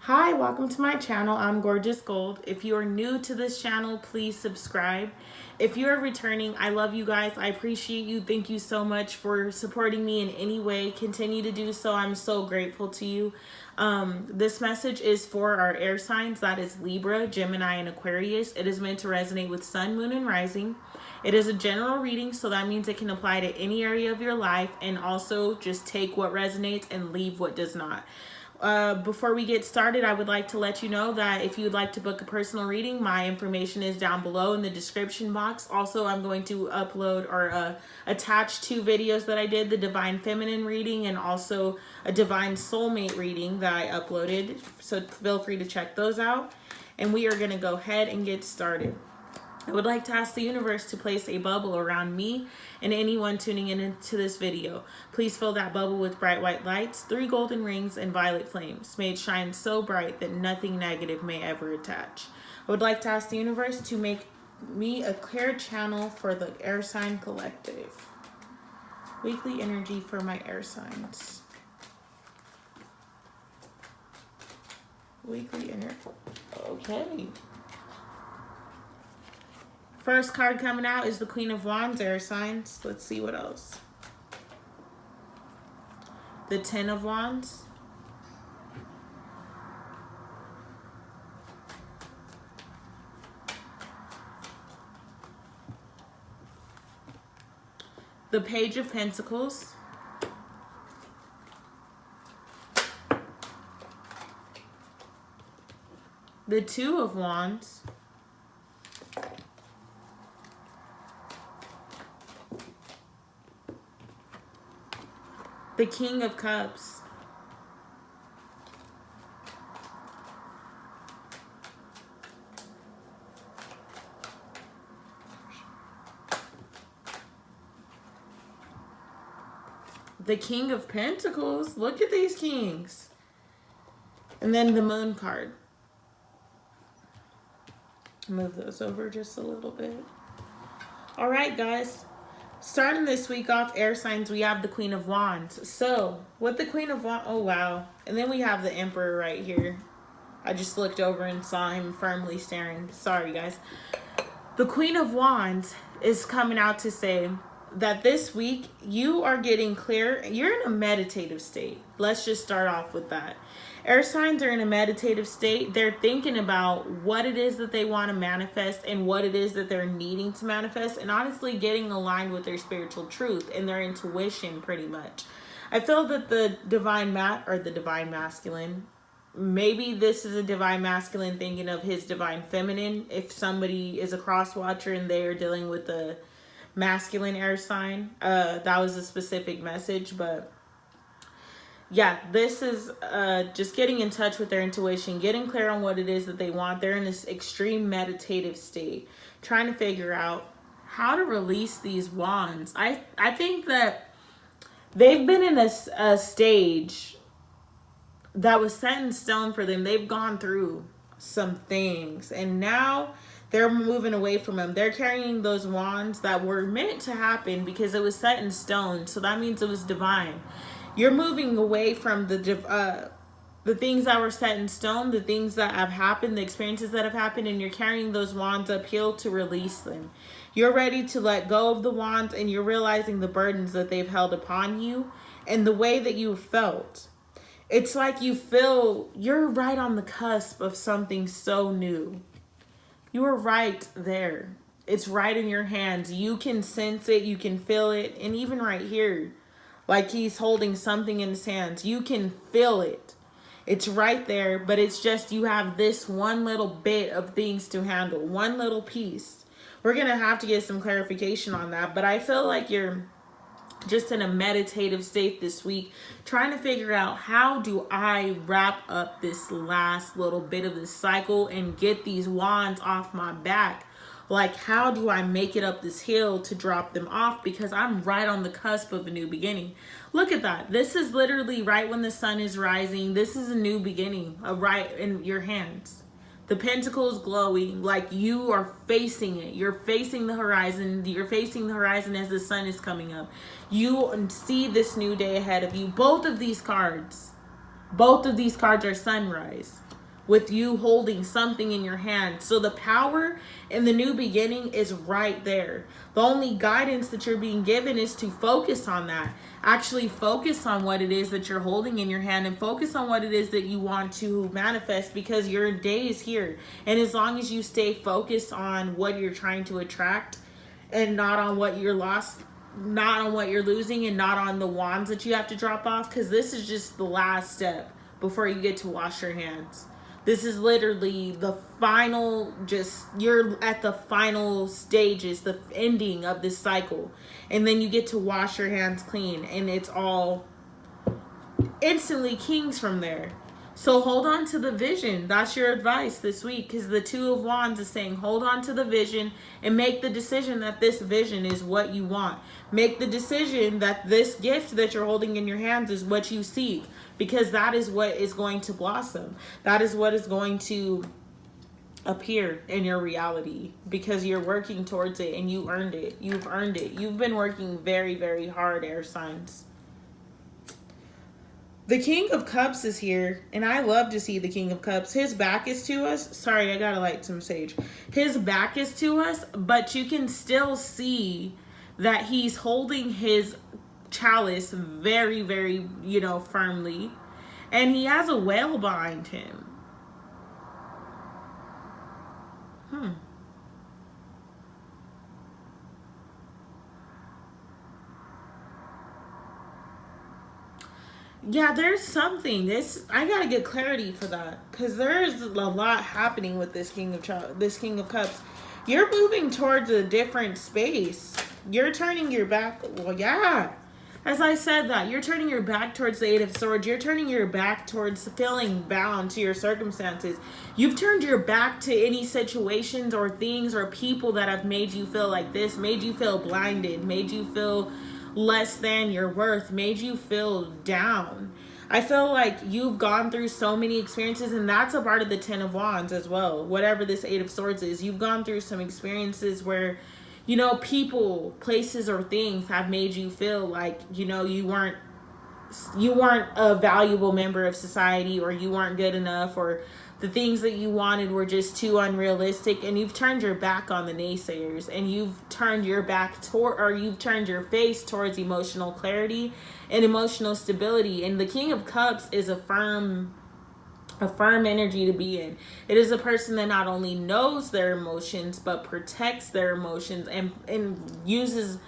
Hi, welcome to my channel. I'm Gorgeous Gold. If you are new to this channel, please subscribe. If you are returning, I love you guys. I appreciate you. Thank you so much for supporting me in any way. Continue to do so. I'm so grateful to you. This message is for our air signs. That is Libra, Gemini, and Aquarius. It is meant to resonate with Sun, Moon, and Rising. It is a general reading, so that means it can apply to any area of your life, and also just take what resonates and leave what does not. Before we get started, I would like to let you know that if you'd like to book a personal reading, my information is down below in the description box. Also, I'm going to upload or attach two videos that I did, the Divine Feminine reading and also a Divine Soulmate reading that I uploaded. So feel free to check those out. And we are going to go ahead and get started. I would like to ask the universe to place a bubble around me and anyone tuning into this video. Please fill that bubble with bright white lights, 3 golden rings, and violet flames. May it shine so bright that nothing negative may ever attach. I would like to ask the universe to make me a clear channel for the air sign collective. Weekly energy for my air signs. Weekly energy. Okay. First card coming out is the Queen of Wands, air signs. Let's see what else. The 10 of Wands. The Page of Pentacles. The 2 of Wands. The King of Cups. The King of Pentacles. Look at these kings. And then the Moon card. Move those over just a little bit. All right, guys. Starting this week off, air signs, we have the Queen of Wands. So, with the Queen of Wands, oh wow. And then we have the Emperor right here. I just looked over and saw him firmly staring. Sorry, guys. The Queen of Wands is coming out to say that this week you are getting clear. You're in a meditative state. Let's just start off with that. Air signs are in a meditative state. They're thinking about what it is that they want to manifest and what it is that they're needing to manifest, and honestly getting aligned with their spiritual truth and their intuition pretty much. I feel that the divine masculine, maybe this is a divine masculine thinking of his divine feminine. If somebody is a cross watcher and they are dealing with a masculine air sign, that was a specific message. But yeah, this is just getting in touch with their intuition, getting clear on what it is that they want. They're in this extreme meditative state, trying to figure out how to release these wands. I think that they've been in a stage that was set in stone for them. They've gone through some things, and now they're moving away from them. They're carrying those wands that were meant to happen because it was set in stone. So that means it was divine. You're moving away from the things that were set in stone, the things that have happened, the experiences that have happened, and you're carrying those wands uphill to release them. You're ready to let go of the wands, and you're realizing the burdens that they've held upon you and the way that you felt. It's like you feel you're right on the cusp of something so new. You are right there. It's right in your hands. You can sense it. You can feel it. And even right here, like he's holding something in his hands, you can feel it. It's right there, but it's just you have this one little bit of things to handle, one little piece. We're going to have to get some clarification on that, but I feel like you're just in a meditative state this week, trying to figure out, how do I wrap up this last little bit of this cycle and get these wands off my back? Like, how do I make it up this hill to drop them off? Because I'm right on the cusp of a new beginning. Look at that. This is literally right when the sun is rising. This is a new beginning, right in your hands. The pentacles glowing, like you are facing it. You're facing the horizon. You're facing the horizon as the sun is coming up. You see this new day ahead of you. Both of these cards are sunrise. with you holding something in your hand. So the power in the new beginning is right there. The only guidance that you're being given is to focus on that. Actually focus on what it is that you're holding in your hand, and focus on what it is that you want to manifest, because your day is here. And as long as you stay focused on what you're trying to attract, and not on what you're lost, not on what you're losing, and not on the wands that you have to drop off, because this is just the last step before you get to wash your hands. This is literally the final, you're at the final stages, the ending of this cycle. And then you get to wash your hands clean, and it's all instantly kings from there. So hold on to the vision. That's your advice this week, because the Two of Wands is saying hold on to the vision and make the decision that this vision is what you want. Make the decision that this gift that you're holding in your hands is what you seek, because that is what is going to blossom. That is what is going to appear in your reality, because you're working towards it and you earned it. You've earned it. You've been working very, very hard, air signs. The King of Cups is here, and I love to see the King of Cups. His back is to us. Sorry, I gotta light some sage. His back is to us, but you can still see that he's holding his chalice very, very, firmly. And he has a whale behind him. Yeah, there's something. I gotta get clarity for that, because there's a lot happening with this King of Cups. You're moving towards a different space. You're turning your back. Well, yeah. As I said that, you're turning your back towards the Eight of Swords. You're turning your back towards feeling bound to your circumstances. You've turned your back to any situations or things or people that have made you feel like this, made you feel blinded, made you feel less than your worth, made you feel down. I feel like you've gone through so many experiences, and that's a part of the Ten of Wands as well. Whatever this Eight of Swords is, you've gone through some experiences where, people, places, or things have made you feel like, you weren't a valuable member of society, or you weren't good enough, or the things that you wanted were just too unrealistic, and you've turned your back on the naysayers, and you've turned your face towards emotional clarity and emotional stability. And the King of Cups is a firm energy to be in. It is a person that not only knows their emotions, but protects their emotions and uses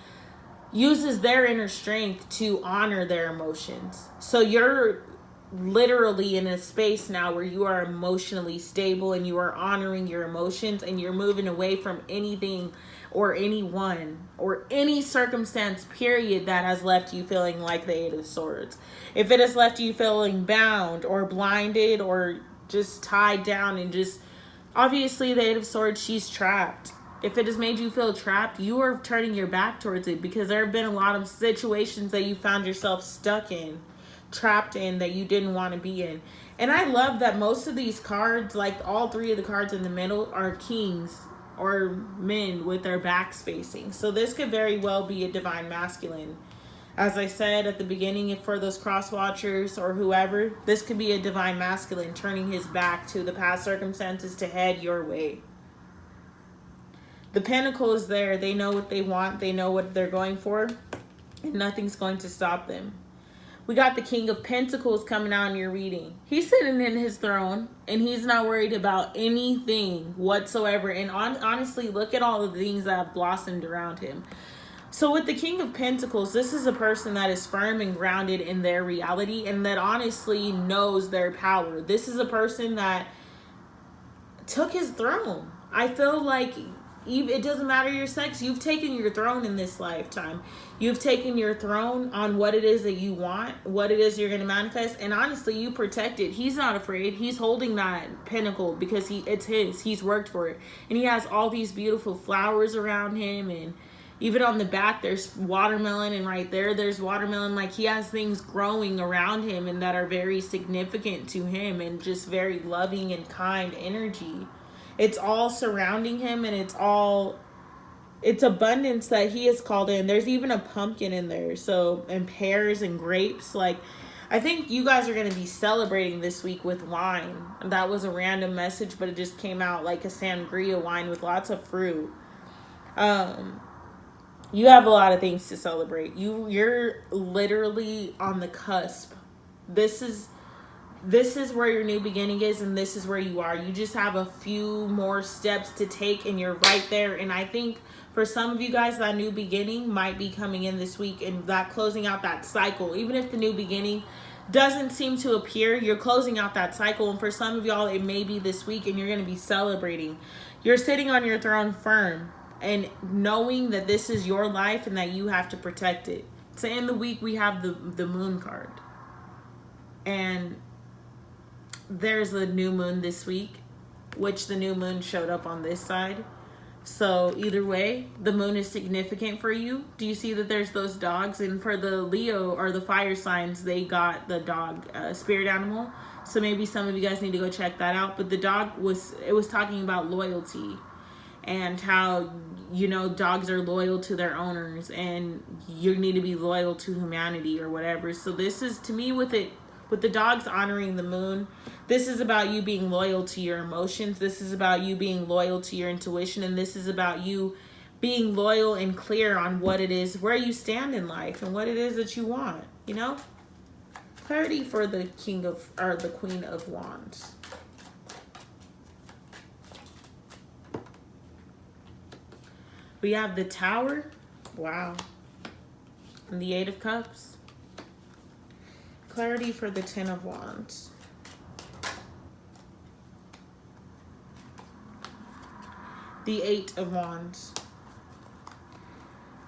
their inner strength to honor their emotions. So you're literally in a space now where you are emotionally stable, and you are honoring your emotions, and you're moving away from anything or anyone or any circumstance, period, that has left you feeling like the Eight of Swords. If it has left you feeling bound or blinded or just tied down, and just obviously the Eight of Swords, she's trapped. If it has made you feel trapped, you are turning your back towards it, because there have been a lot of situations that you found yourself stuck in, trapped in, that you didn't want to be in. And I love that most of these cards, like all three of the cards in the middle, are kings or men with their backs facing. So this could very well be a divine masculine. As I said at the beginning, for those cross watchers or whoever, this could be a divine masculine turning his back to the past circumstances to head your way. The Pentacle is there. They know what they want. They know what they're going for, and nothing's going to stop them. We got the King of Pentacles coming out in your reading. He's sitting in his throne, and he's not worried about anything whatsoever. And honestly, look at all the things that have blossomed around him. So with the King of Pentacles, this is a person that is firm and grounded in their reality, and that honestly knows their power. This is a person that took his throne. I feel like it doesn't matter your sex. You've taken your throne in this lifetime. You've taken your throne on what it is that you want, what it is you're going to manifest. And honestly, you protect it. He's not afraid. He's holding that pinnacle because it's his. He's worked for it. And he has all these beautiful flowers around him. And even on the back, there's watermelon. And right there's watermelon. Like, he has things growing around him and that are very significant to him, and just very loving and kind energy. It's all surrounding him, and it's abundance that he has called in. There's even a pumpkin in there. So, and pears and grapes. Like, I think you guys are going to be celebrating this week with wine. That was a random message, but it just came out like a sangria wine with lots of fruit. You have a lot of things to celebrate. You're literally on the cusp. This is where your new beginning is, and this is where you are. You just have a few more steps to take, and you're right there. And I think for some of you guys, that new beginning might be coming in this week, and that closing out that cycle. Even if the new beginning doesn't seem to appear, you're closing out that cycle. And for some of y'all, it may be this week, and you're going to be celebrating. You're sitting on your throne firm and knowing that this is your life and that you have to protect it. To end the week, we have the moon card. And there's a new moon this week, which the new moon showed up on this side. So either way, the moon is significant for you. Do you see that there's those dogs? And for the Leo or the fire signs, they got the dog spirit animal. So maybe some of you guys need to go check that out. But the dog was talking about loyalty and how, you know, dogs are loyal to their owners and you need to be loyal to humanity or whatever. So this is, to me, with the dogs honoring the moon, this is about you being loyal to your emotions. This is about you being loyal to your intuition. And this is about you being loyal and clear on what it is, where you stand in life and what it is that you want, you know? Clarity for the Queen of Wands. We have the Tower. Wow. And the Eight of Cups. Clarity for the Ten of Wands. The Eight of Wands.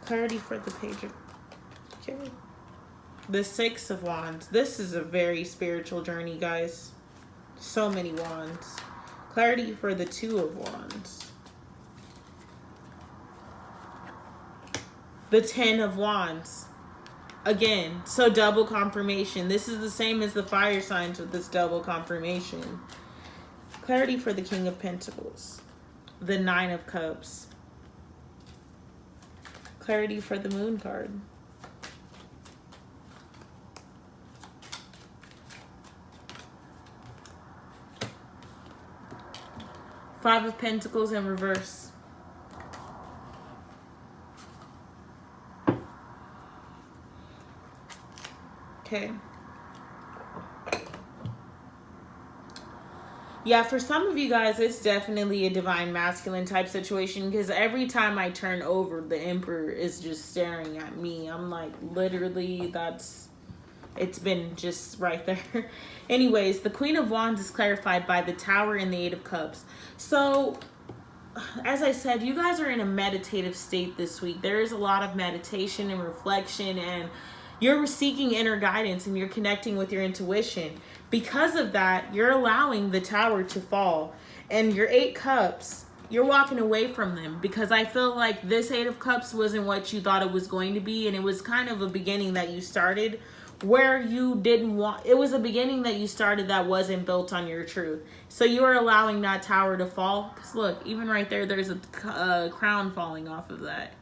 Clarity for the Page of... Okay. The Six of Wands. This is a very spiritual journey, guys. So many wands. Clarity for the Two of Wands. The Ten of Wands. Again, so double confirmation. This is the same as the fire signs with this double confirmation. Clarity for the King of Pentacles. The Nine of Cups. Clarity for the Moon card. Five of Pentacles in reverse. Okay. Yeah, for some of you guys, it's definitely a divine masculine type situation because every time I turn over, the Emperor is just staring at me. I'm like, literally, it's been just right there. Anyways, the Queen of Wands is clarified by the Tower and the Eight of Cups. So, as I said, you guys are in a meditative state this week. There is a lot of meditation and reflection, and you're seeking inner guidance and you're connecting with your intuition. Because of that, you're allowing the Tower to fall. And your Eight Cups, you're walking away from them because I feel like this Eight of Cups wasn't what you thought it was going to be. And it was kind of a beginning that you started where you didn't want. It was a beginning that you started that wasn't built on your truth. So you're allowing that Tower to fall. Because look, even right there, there's a crown falling off of that.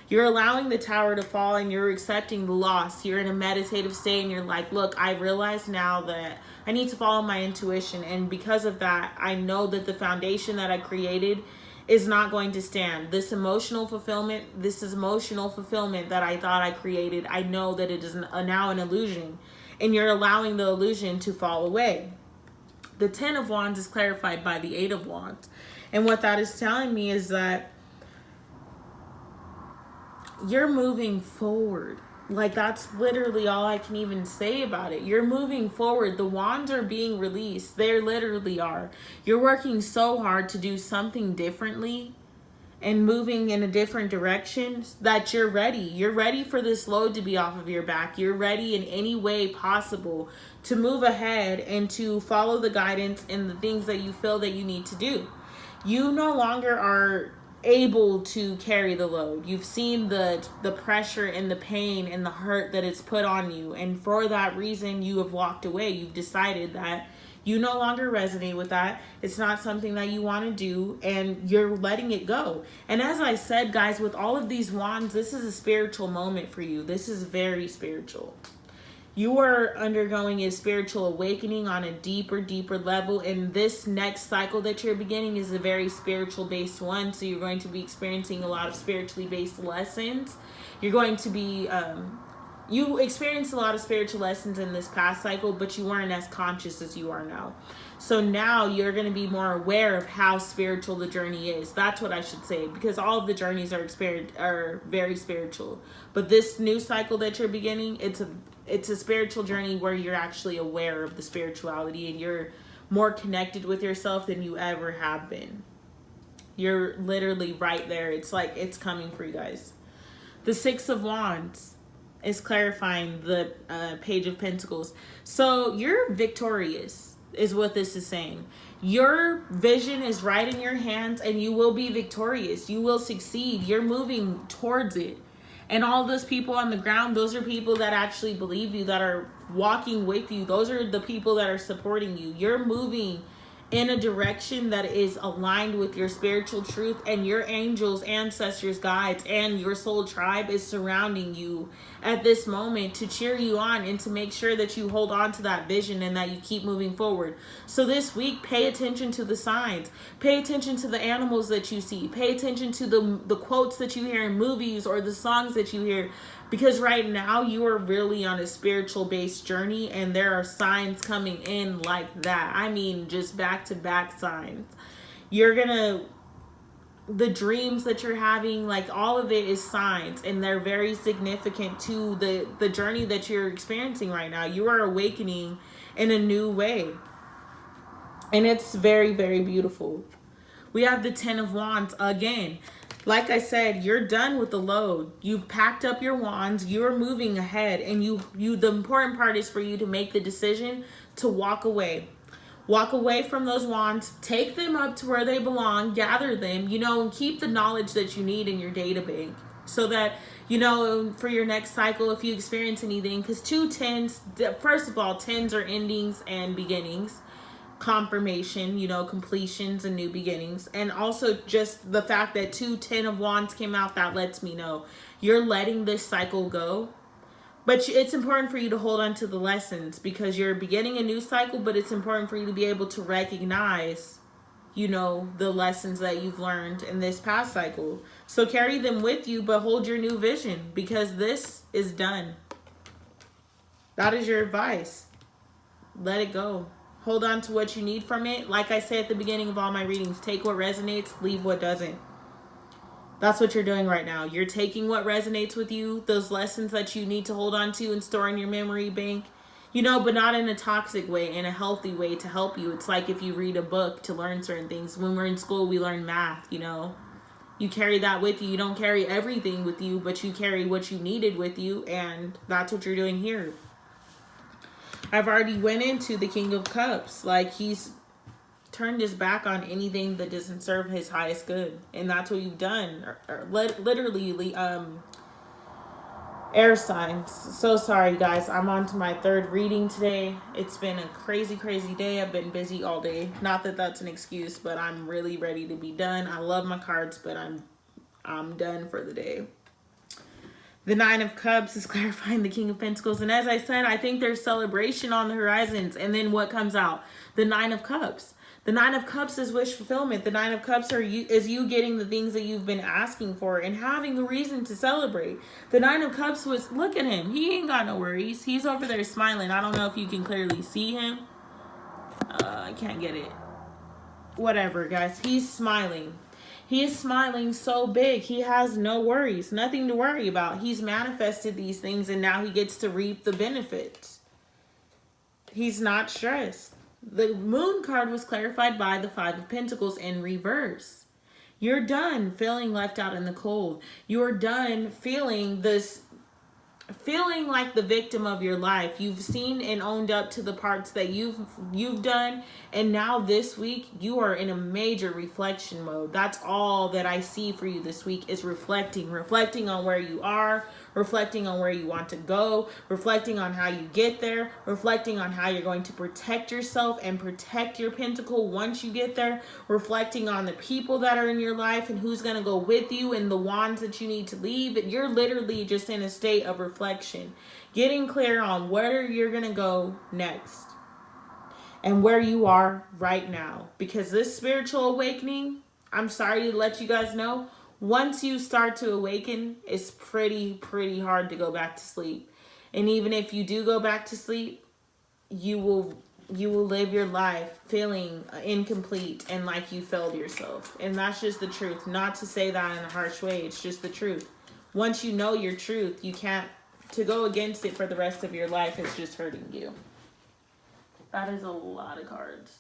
You're allowing the Tower to fall and you're accepting the loss. You're in a meditative state and you're like, look, I realize now that I need to follow my intuition. And because of that, I know that the foundation that I created is not going to stand. This emotional fulfillment that I thought I created, I know that it is now an illusion. And you're allowing the illusion to fall away. The Ten of Wands is clarified by the Eight of Wands. And what that is telling me is that you're moving forward. Like, that's literally all I can even say about it. You're moving forward. The wands are being released. They literally are. You're working so hard to do something differently and moving in a different direction that you're ready. You're ready for this load to be off of your back. You're ready in any way possible to move ahead and to follow the guidance and the things that you feel that you need to do. You no longer are able to carry the load. You've seen the pressure and the pain and the hurt that it's put on you, and for that reason you have walked away. You've decided that you no longer resonate with that. It's not something that you want to do, and you're letting it go. And as I said, guys, with all of these wands, this is a spiritual moment for you. This is very spiritual. You are undergoing a spiritual awakening on a deeper level, and this next cycle that you're beginning is a very spiritual based one. So you're going to be experiencing a lot of spiritually based lessons. You're going to be you experienced a lot of spiritual lessons in this past cycle, but you weren't as conscious as you are now. So now you're going to be more aware of how spiritual the journey is. That's what I should say, because all of the journeys are very spiritual. But this new cycle that you're beginning, it's a spiritual journey where you're actually aware of the spirituality and you're more connected with yourself than you ever have been. You're literally right there. It's like it's coming for you guys. The Six of Wands is clarifying the Page of Pentacles. So you're victorious is what this is saying. Your vision is right in your hands and you will be victorious. You will succeed. You're moving towards it. And all those people on the ground, those are people that actually believe you, that are walking with you. Those are the people that are supporting you. You're moving in a direction that is aligned with your spiritual truth, and your angels, ancestors, guides, and your soul tribe is surrounding you at this moment to cheer you on and to make sure that you hold on to that vision and that you keep moving forward. So this week, pay attention to the signs. Pay attention to the animals that you see. Pay attention to the quotes that you hear in movies or the songs that you hear. Because right now you are really on a spiritual based journey, and there are signs coming in like that. I mean, just back to back signs. The dreams that you're having, like all of it is signs, and they're very significant to the journey that you're experiencing right now. You are awakening in a new way. And it's very, very beautiful. We have the Ten of Wands again. Like I said, you're done with the load. You've packed up your wands. You're moving ahead. And the important part is for you to make the decision to walk away. Walk away from those wands. Take them up to where they belong. Gather them, and keep the knowledge that you need in your data bank. So that, for your next cycle, if you experience anything. Because 2 tens, first of all, tens are endings and beginnings. Confirmation, completions and new beginnings. And also just the fact that 2 10 of Wands came out, that lets me know you're letting this cycle go. But it's important for you to hold on to the lessons, because you're beginning a new cycle, but it's important for you to be able to recognize, the lessons that you've learned in this past cycle. So carry them with you, but hold your new vision, because this is done. That is your advice. Let it go. Hold on to what you need from it. Like I said at the beginning of all my readings, take what resonates, leave what doesn't. That's what you're doing right now. You're taking what resonates with you, those lessons that you need to hold on to and store in your memory bank, but not in a toxic way, in a healthy way to help you. It's like if you read a book to learn certain things. When we're in school, we learn math, You carry that with you. You don't carry everything with you, but you carry what you needed with you, and that's what you're doing here. I've already went into the King of Cups. Like, he's turned his back on anything that doesn't serve his highest good. And that's what you've done. Literally, air signs. So sorry, guys. I'm on to my 3rd reading today. It's been a crazy, crazy day. I've been busy all day. Not that that's an excuse, but I'm really ready to be done. I love my cards, but I'm done for the day. The 9 of Cups is clarifying the King of Pentacles. And as I said, I think there's celebration on the horizons. And then what comes out? The 9 of Cups. The 9 of Cups is wish fulfillment. The 9 of Cups is you getting the things that you've been asking for and having a reason to celebrate. The 9 of Cups was, look at him. He ain't got no worries. He's over there smiling. I don't know if you can clearly see him. I can't get it. Whatever, guys. He's smiling. He is smiling so big. He has no worries, nothing to worry about. He's manifested these things, and now he gets to reap the benefits. He's not stressed. The Moon card was clarified by the 5 of Pentacles in reverse. You're done feeling left out in the cold. You're done feeling like the victim of your life. You've seen and owned up to the parts that you've done, and now this week you are in a major reflection mode. That's all that I see for you this week is reflecting on where you are, reflecting on where you want to go, reflecting on how you get there, reflecting on how you're going to protect yourself and protect your pentacle once you get there, reflecting on the people that are in your life and who's going to go with you and the wands that you need to leave. You're literally just in a state of reflection, getting clear on where you're going to go next and where you are right now. Because this spiritual awakening, I'm sorry to let you guys know, once you start to awaken, it's pretty hard to go back to sleep. And even if you do go back to sleep, you will live your life feeling incomplete and like you failed yourself. And that's just the truth. Not to say that in a harsh way, it's just the truth. Once you know your truth, you can't, to go against it for the rest of your life, it's just hurting you. That is a lot of cards.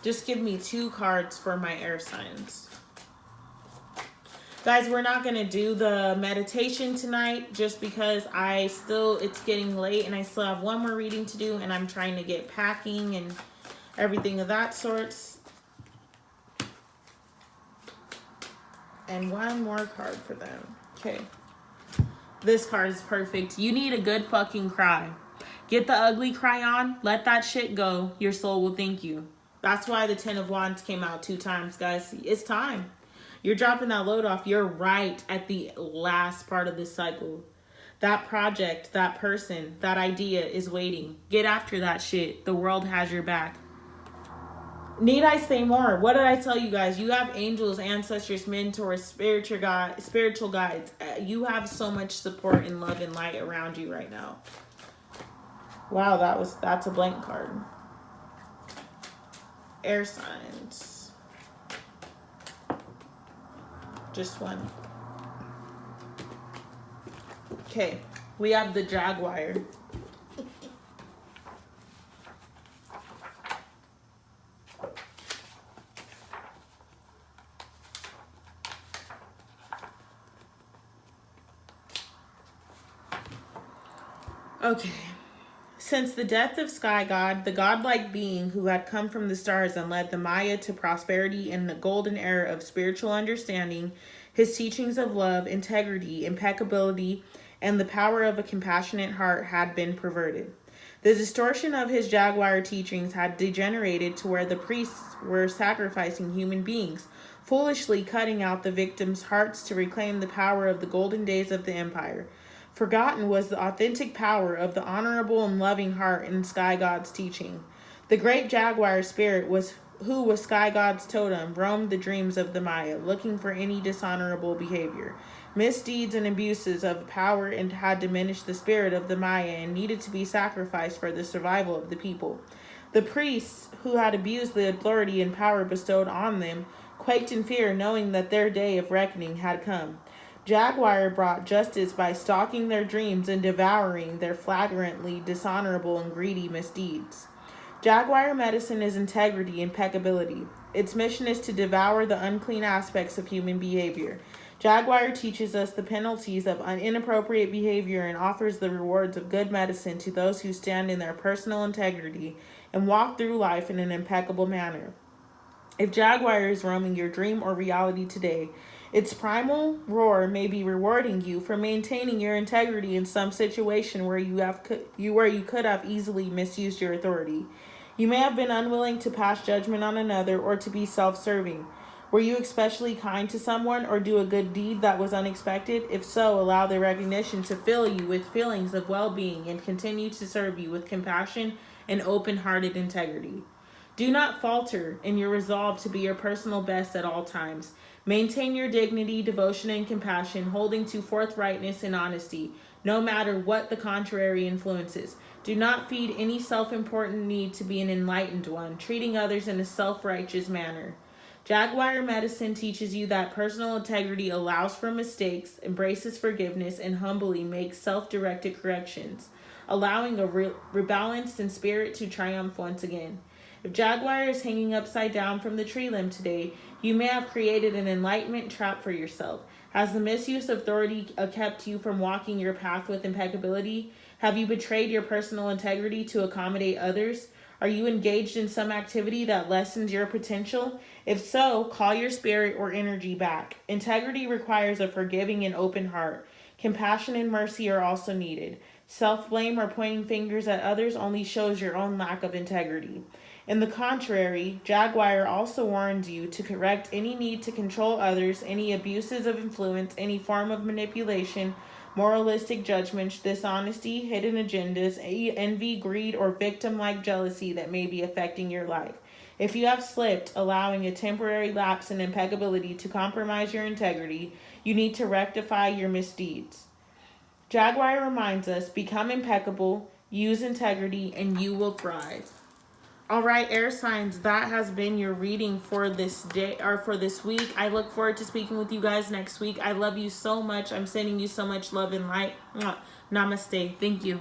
Just give me 2 cards for my air signs. Guys, we're not going to do the meditation tonight just because it's getting late and I still have one more reading to do and I'm trying to get packing and everything of that sorts. And one more card for them. Okay. This card is perfect. You need a good fucking cry. Get the ugly cry on. Let that shit go. Your soul will thank you. That's why the 10 of Wands came out 2 times, guys. It's time. You're dropping that load off. You're right at the last part of this cycle. That project, that person, that idea is waiting. Get after that shit. The world has your back. Need I say more? What did I tell you guys? You have angels, ancestors, mentors, spiritual guides. You have so much support and love and light around you right now. Wow, that's a blank card. Air signs. Just one. Okay, we have the Jaguar. Okay. Since the death of Sky God, the godlike being who had come from the stars and led the Maya to prosperity in the golden era of spiritual understanding, his teachings of love, integrity, impeccability, and the power of a compassionate heart had been perverted. The distortion of his Jaguar teachings had degenerated to where the priests were sacrificing human beings, foolishly cutting out the victims' hearts to reclaim the power of the golden days of the empire. Forgotten was the authentic power of the honorable and loving heart in Sky God's teaching. The great Jaguar spirit who was Sky God's totem, roamed the dreams of the Maya, looking for any dishonorable behavior. Misdeeds and abuses of power and had diminished the spirit of the Maya and needed to be sacrificed for the survival of the people. The priests, who had abused the authority and power bestowed on them, quaked in fear, knowing that their day of reckoning had come. Jaguar brought justice by stalking their dreams and devouring their flagrantly dishonorable and greedy misdeeds. Jaguar medicine is integrity and impeccability. Its mission is to devour the unclean aspects of human behavior. Jaguar teaches us the penalties of inappropriate behavior and offers the rewards of good medicine to those who stand in their personal integrity and walk through life in an impeccable manner. If Jaguar is roaming your dream or reality today, its primal roar may be rewarding you for maintaining your integrity in some situation where you could have easily misused your authority. You may have been unwilling to pass judgment on another or to be self-serving. Were you especially kind to someone or do a good deed that was unexpected? If so, allow the recognition to fill you with feelings of well-being and continue to serve you with compassion and open-hearted integrity. Do not falter in your resolve to be your personal best at all times. Maintain your dignity, devotion, and compassion, holding to forthrightness and honesty, no matter what the contrary influences. Do not feed any self-important need to be an enlightened one, treating others in a self-righteous manner. Jaguar medicine teaches you that personal integrity allows for mistakes, embraces forgiveness, and humbly makes self-directed corrections, allowing a rebalanced in spirit to triumph once again. If Jaguar is hanging upside down from the tree limb today, you may have created an enlightenment trap for yourself. Has the misuse of authority kept you from walking your path with impeccability? Have you betrayed your personal integrity to accommodate others? Are you engaged in some activity that lessens your potential? If so, call your spirit or energy back. Integrity requires a forgiving and open heart. Compassion and mercy are also needed. Self-blame or pointing fingers at others only shows your own lack of integrity. In the contrary, Jaguar also warns you to correct any need to control others, any abuses of influence, any form of manipulation, moralistic judgments, dishonesty, hidden agendas, envy, greed, or victim-like jealousy that may be affecting your life. If you have slipped, allowing a temporary lapse in impeccability to compromise your integrity, you need to rectify your misdeeds. Jaguar reminds us, become impeccable, use integrity, and you will thrive. All right, air signs, that has been your reading for this day or for this week. I look forward to speaking with you guys next week. I love you so much. I'm sending you so much love and light. Namaste. Thank you.